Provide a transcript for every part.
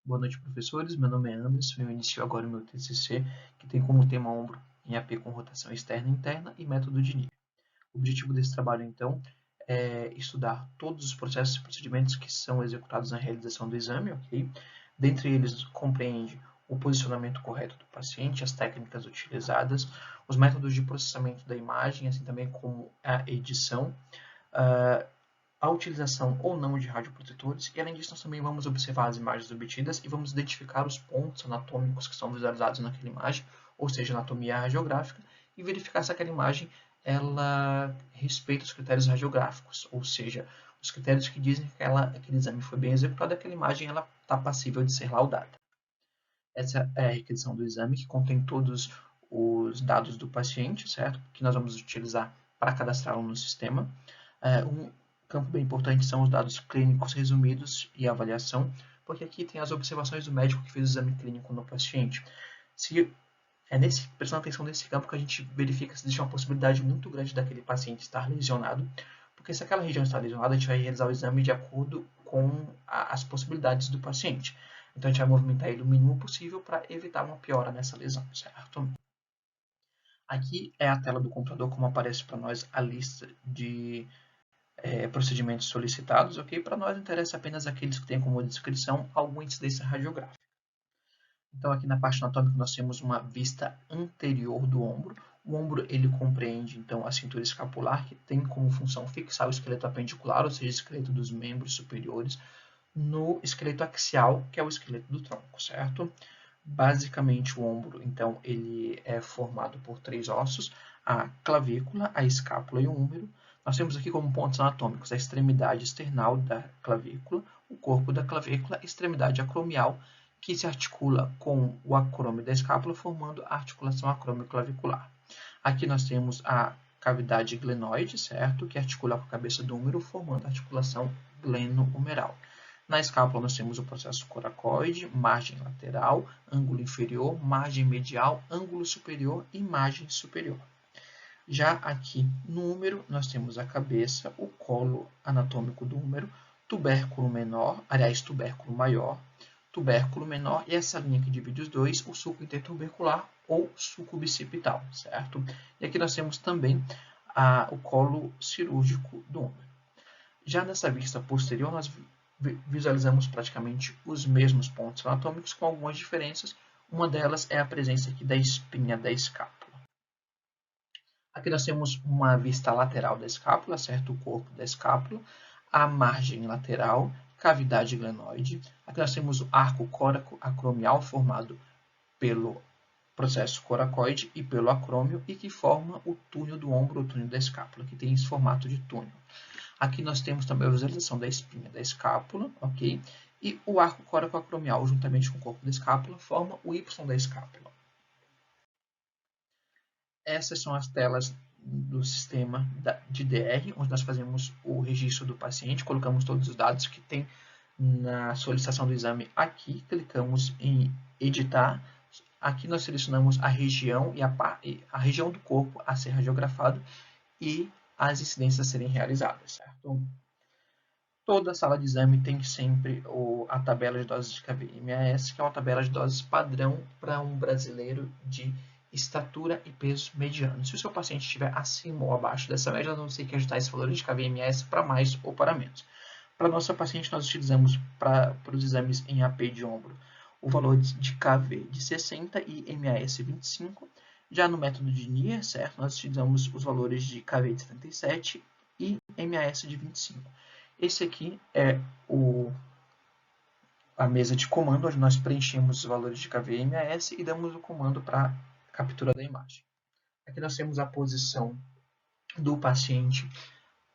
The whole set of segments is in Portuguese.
Boa noite, professores. Meu nome é Anderson. Eu inicio agora o meu TCC, que tem como tema ombro em AP com rotação externa e interna e método de Neer. O objetivo desse trabalho, então, é estudar todos os processos e procedimentos que são executados na realização do exame, ok? Dentre eles, compreende o posicionamento correto do paciente, as técnicas utilizadas, os métodos de processamento da imagem, assim também como a edição, a utilização ou não de radioprotetores, e além disso nós também vamos observar as imagens obtidas e vamos identificar os pontos anatômicos que são visualizados naquela imagem, ou seja, anatomia radiográfica, e verificar se aquela imagem ela respeita os critérios radiográficos, ou seja, os critérios que dizem que aquele exame foi bem executado, aquela imagem está passível de ser laudada. Essa é a requisição do exame, que contém todos os dados do paciente, certo? Que nós vamos utilizar para cadastrá-lo no sistema. Um campo bem importante são os dados clínicos resumidos e avaliação, porque aqui tem as observações do médico que fez o exame clínico no paciente. Prestando atenção nesse campo que a gente verifica se existe uma possibilidade muito grande daquele paciente estar lesionado, porque se aquela região está lesionada, a gente vai realizar o exame de acordo com as possibilidades do paciente. Então a gente vai movimentar ele o mínimo possível para evitar uma piora nessa lesão, certo? Aqui é a tela do computador, como aparece para nós a lista de procedimentos solicitados, ok? Para nós interessa apenas aqueles que têm como descrição alguma incidência radiográfica. Então aqui na parte anatômica nós temos uma vista anterior do ombro. O ombro ele compreende então a cintura escapular, que tem como função fixar o esqueleto apendicular, ou seja, o esqueleto dos membros superiores, no esqueleto axial, que é o esqueleto do tronco, certo? Basicamente o ombro, então, ele é formado por três ossos, a clavícula, a escápula e o húmero. Nós temos aqui como pontos anatômicos a extremidade external da clavícula, o corpo da clavícula, a extremidade acromial, que se articula com o acrômio da escápula, formando a articulação acromioclavicular. Aqui nós temos a cavidade glenoide, certo? Que articula com a cabeça do húmero, formando a articulação gleno-humeral. Na escápula nós temos o processo coracoide, margem lateral, ângulo inferior, margem medial, ângulo superior e margem superior. Já aqui no húmero, nós temos a cabeça, o colo anatômico do húmero, tubérculo menor, aliás, tubérculo maior, tubérculo menor e essa linha que divide os dois, o sulco intertubercular ou sulco bicipital, certo? E aqui nós temos também o colo cirúrgico do húmero. Já nessa vista posterior, nós visualizamos praticamente os mesmos pontos anatômicos com algumas diferenças. Uma delas é a presença aqui da espinha da escápula. Aqui nós temos uma vista lateral da escápula, certo? O corpo da escápula, a margem lateral, cavidade glenoide. Aqui nós temos o arco coraco-acromial formado pelo processo coracoide e pelo acrômio e que forma o túnel do ombro, o túnel da escápula, que tem esse formato de túnel. Aqui nós temos também a visualização da espinha da escápula, ok? E o arco coracoacromial, juntamente com o corpo da escápula, forma o Y da escápula. Essas são as telas do sistema de DR, onde nós fazemos o registro do paciente, colocamos todos os dados que tem na solicitação do exame aqui, clicamos em editar. Aqui nós selecionamos a região e a região do corpo a ser radiografado e as incidências a serem realizadas, certo? Toda sala de exame tem sempre a tabela de doses de KVMAS, que é uma tabela de doses padrão para um brasileiro de estatura e peso mediano. Se o seu paciente estiver acima ou abaixo dessa média, nós vamos ter que ajustar esse valor de KVMAS para mais ou para menos. Para a nossa paciente, nós utilizamos para os exames em AP de ombro o valor de KV de 60 e MAS 25. Já no método de Neer, certo, nós utilizamos os valores de KV de 77 e MAS de 25. Esse aqui é a mesa de comando, onde nós preenchemos os valores de KV e MAS e damos o comando para captura da imagem. Aqui nós temos a posição do paciente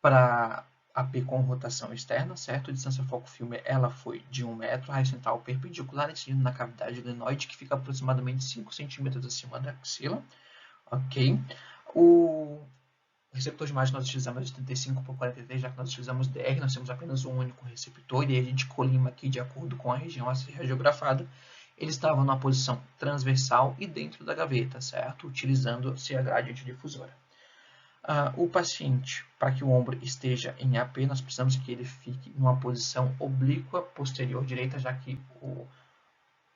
para AP com rotação externa, certo? A distância foco-filme ela foi de 1 metro, a raio central perpendicular incidindo na cavidade glenoide, que fica aproximadamente 5 centímetros acima da axila, ok? O receptor de imagem nós utilizamos de 35 por 43, já que nós utilizamos DR, nós temos apenas um único receptor, e aí a gente colima aqui de acordo com a região a ser radiografada. Ele estava na posição transversal e dentro da gaveta, certo? Utilizando-se a gradiente difusora. O paciente, para que o ombro esteja em AP, nós precisamos que ele fique numa posição oblíqua posterior direita, já que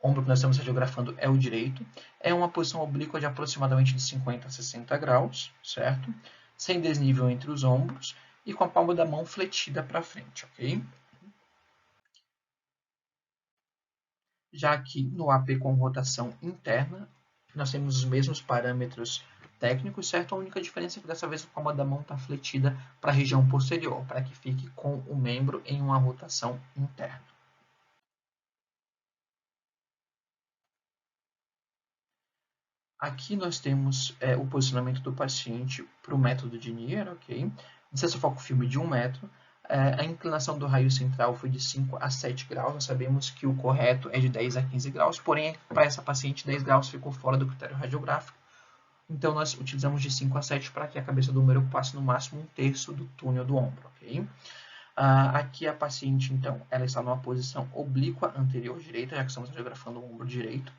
ombro que nós estamos radiografando é o direito. É uma posição oblíqua de aproximadamente de 50 a 60 graus, certo? Sem desnível entre os ombros e com a palma da mão fletida para frente, ok? Já que no AP com rotação interna, nós temos os mesmos parâmetros técnicos, certo? A única diferença é que dessa vez a palma da mão está fletida para a região posterior, para que fique com o membro em uma rotação interna. Aqui nós temos o posicionamento do paciente para o método de Nier, ok? Distância foco-filme de 1 metro. A inclinação do raio central foi de 5 a 7 graus. Nós sabemos que o correto é de 10 a 15 graus, porém, para essa paciente, 10 graus ficou fora do critério radiográfico. Então, nós utilizamos de 5 a 7 para que a cabeça do número passe no máximo 1/3 do túnel do ombro, ok? Aqui a paciente, então, ela está numa posição oblíqua anterior direita, já que estamos radiografando o ombro direito,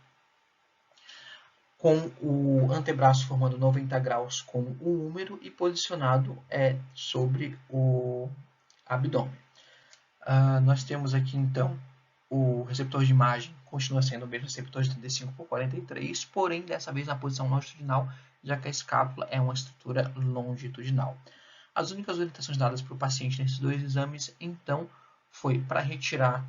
com o antebraço formando 90 graus com o húmero e posicionado sobre o abdômen. Nós temos aqui, então, o receptor de imagem continua sendo o mesmo receptor de 35/43, porém, dessa vez na posição longitudinal, já que a escápula é uma estrutura longitudinal. As únicas orientações dadas para o paciente nesses dois exames, então, foi para retirar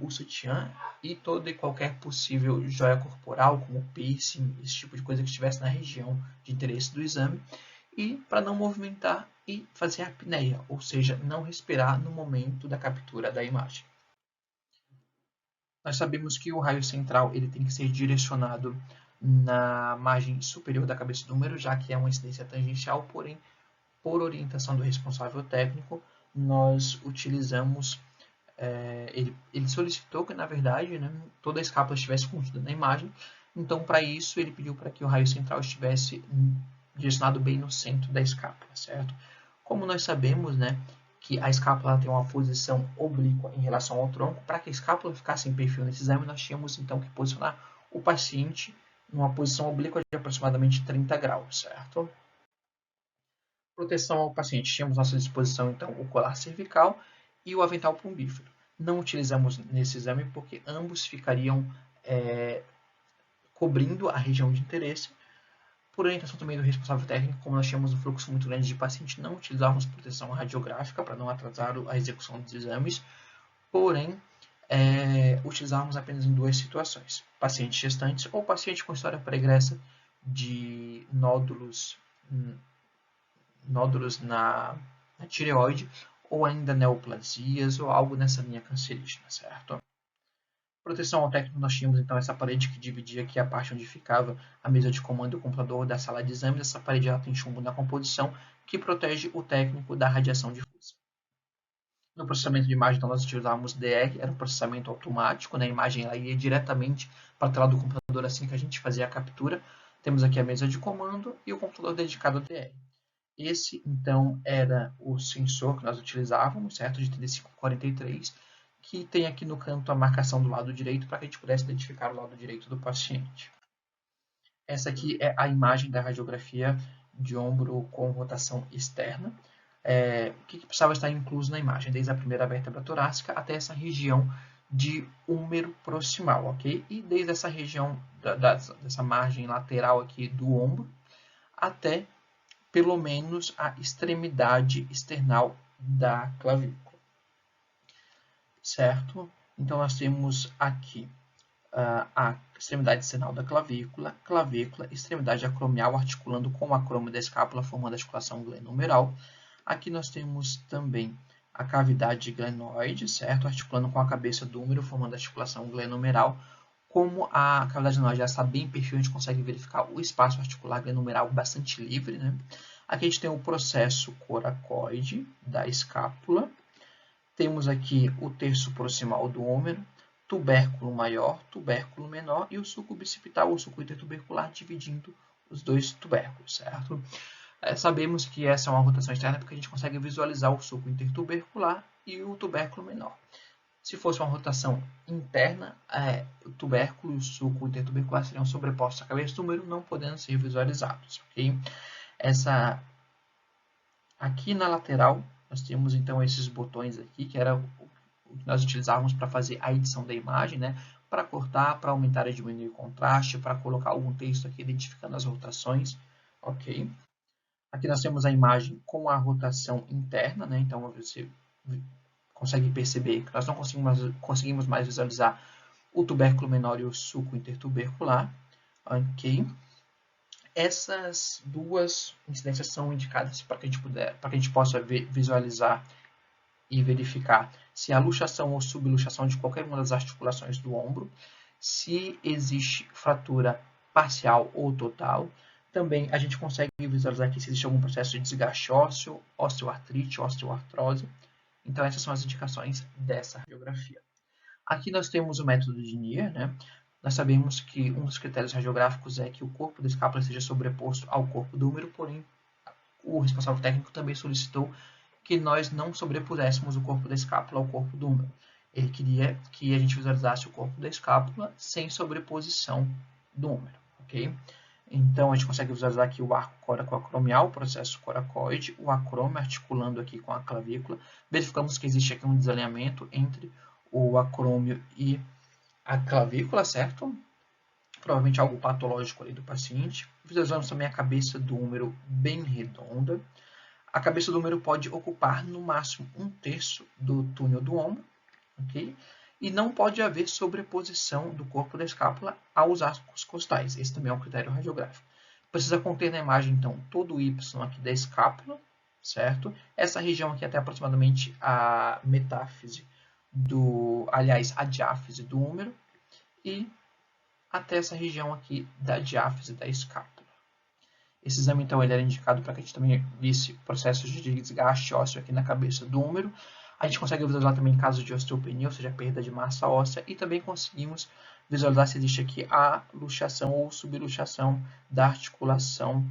o sutiã e toda e qualquer possível joia corporal, como piercing, esse tipo de coisa que estivesse na região de interesse do exame, e para não movimentar e fazer apneia, ou seja, não respirar no momento da captura da imagem. Nós sabemos que o raio central ele tem que ser direcionado na margem superior da cabeça do número, já que é uma incidência tangencial, porém, por orientação do responsável técnico, nós utilizamos ele solicitou que, na verdade, né, toda a escápula estivesse contida na imagem. Então, para isso, ele pediu para que o raio central estivesse direcionado bem no centro da escápula, certo? Como nós sabemos, né, que a escápula tem uma posição oblíqua em relação ao tronco, para que a escápula ficasse em perfil nesse exame, nós tínhamos, então, que posicionar o paciente numa posição oblíqua de aproximadamente 30 graus, certo? Proteção ao paciente. Tínhamos à nossa disposição, então, o colar cervical e o avental plumbífero. Não utilizamos nesse exame porque ambos ficariam cobrindo a região de interesse. Por orientação também do responsável técnico, como nós tínhamos um fluxo muito grande de paciente, não utilizávamos proteção radiográfica para não atrasar a execução dos exames, porém, utilizávamos apenas em 2 situações: pacientes gestantes ou paciente com história pregressa de nódulos na tireoide, ou ainda neoplasias, ou algo nessa linha cancerígena, certo? Proteção ao técnico, nós tínhamos então essa parede que dividia aqui a parte onde ficava a mesa de comando e o computador da sala de exames. Essa parede ela tem chumbo na composição que protege o técnico da radiação difusa. No processamento de imagem, então, nós utilizávamos DR, era um processamento automático, né? A imagem ela ia diretamente para a tela do computador assim que a gente fazia a captura. Temos aqui a mesa de comando e o computador dedicado ao DR. Esse, então, era o sensor que nós utilizávamos, certo? De 35/43, que tem aqui no canto a marcação do lado direito para que a gente pudesse identificar o lado direito do paciente. Essa aqui é a imagem da radiografia de ombro com rotação externa. O que precisava estar incluso na imagem? Desde a primeira vértebra torácica até essa região de húmero proximal, ok? E desde essa região, dessa margem lateral aqui do ombro, até pelo menos a extremidade external da clavícula, certo? Então, nós temos aqui a extremidade external da clavícula, extremidade acromial articulando com o acrômio da escápula, formando a articulação glenohumeral. Aqui nós temos também a cavidade glenoide, certo? Articulando com a cabeça do húmero, formando a articulação glenohumeral. Como a cavidade glenoide já está bem em perfil, a gente consegue verificar o espaço articular glenohumeral bastante livre, né? Aqui a gente tem o processo coracoide da escápula. Temos aqui o terço proximal do húmero, tubérculo maior, tubérculo menor e o sulco bicipital ou sulco intertubercular dividindo os dois tubérculos, certo? Sabemos que essa é uma rotação externa porque a gente consegue visualizar o sulco intertubercular e o tubérculo menor. Se fosse uma rotação interna, o tubérculo e o sulco intertubercular seriam sobrepostos à cabeça do número, não podendo ser visualizados. Okay? Aqui na lateral, nós temos então esses botões aqui, que era o que nós utilizávamos para fazer a edição da imagem, né? para cortar, para aumentar e diminuir o contraste, para colocar algum texto aqui identificando as rotações, ok? Aqui nós temos a imagem com a rotação interna, né? Então você consegue perceber que nós não conseguimos mais visualizar o tubérculo menor e o sulco intertubercular, ok? Essas duas incidências são indicadas para que a gente possa visualizar e verificar se há luxação ou subluxação de qualquer uma das articulações do ombro, se existe fratura parcial ou total. Também a gente consegue visualizar aqui se existe algum processo de desgaste ósseo, osteoartrite, osteoartrose. Então essas são as indicações dessa radiografia. Aqui nós temos o método de Neer, né? Nós sabemos que um dos critérios radiográficos é que o corpo da escápula seja sobreposto ao corpo do úmero, porém o responsável técnico também solicitou que nós não sobrepuséssemos o corpo da escápula ao corpo do úmero. Ele queria que a gente visualizasse o corpo da escápula sem sobreposição do úmero, ok? Então, a gente consegue visualizar aqui o arco coracoacromial, o processo coracoide, o acrômio articulando aqui com a clavícula. Verificamos que existe aqui um desalinhamento entre o acrômio e a clavícula, certo? Provavelmente algo patológico ali do paciente. Visualizamos também a cabeça do úmero bem redonda. A cabeça do úmero pode ocupar no máximo 1/3 do túnel do ombro, ok? E não pode haver sobreposição do corpo da escápula aos arcos costais. Esse também é um critério radiográfico. Precisa conter na imagem, então, todo o Y aqui da escápula, certo? Essa região aqui até aproximadamente a metáfise a diáfise do úmero e até essa região aqui da diáfise da escápula. Esse exame, então, ele era indicado para que a gente também visse processos de desgaste ósseo aqui na cabeça do úmero. A gente consegue visualizar também casos de osteopenia, ou seja, perda de massa óssea, e também conseguimos visualizar se existe aqui a luxação ou subluxação da articulação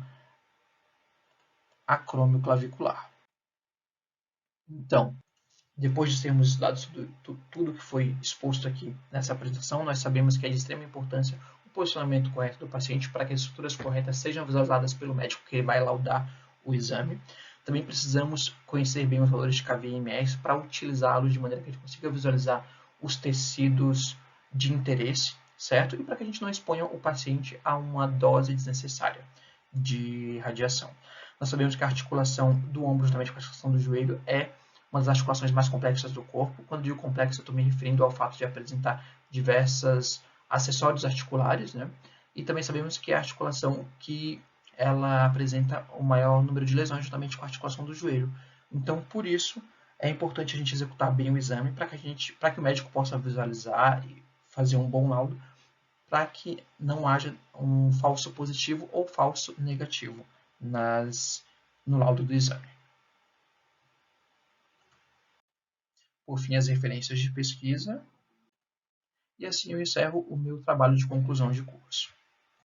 acrômio-clavicular. Então, depois de termos estudado tudo que foi exposto aqui nessa apresentação, nós sabemos que é de extrema importância o posicionamento correto do paciente para que as estruturas corretas sejam visualizadas pelo médico que vai laudar o exame. Também precisamos conhecer bem os valores de KV e MS para utilizá-los de maneira que a gente consiga visualizar os tecidos de interesse, certo? E para que a gente não exponha o paciente a uma dose desnecessária de radiação. Nós sabemos que a articulação do ombro, juntamente com a articulação do joelho, é uma das articulações mais complexas do corpo. Quando digo complexo, eu estou me referindo ao fato de apresentar diversos acessórios articulares, né? E também sabemos que é a articulação que ela apresenta o maior número de lesões, justamente com a articulação do joelho. Então, por isso, é importante a gente executar bem o exame para que o médico possa visualizar e fazer um bom laudo, para que não haja um falso positivo ou falso negativo no laudo do exame. Por fim, as referências de pesquisa. E assim eu encerro o meu trabalho de conclusão de curso.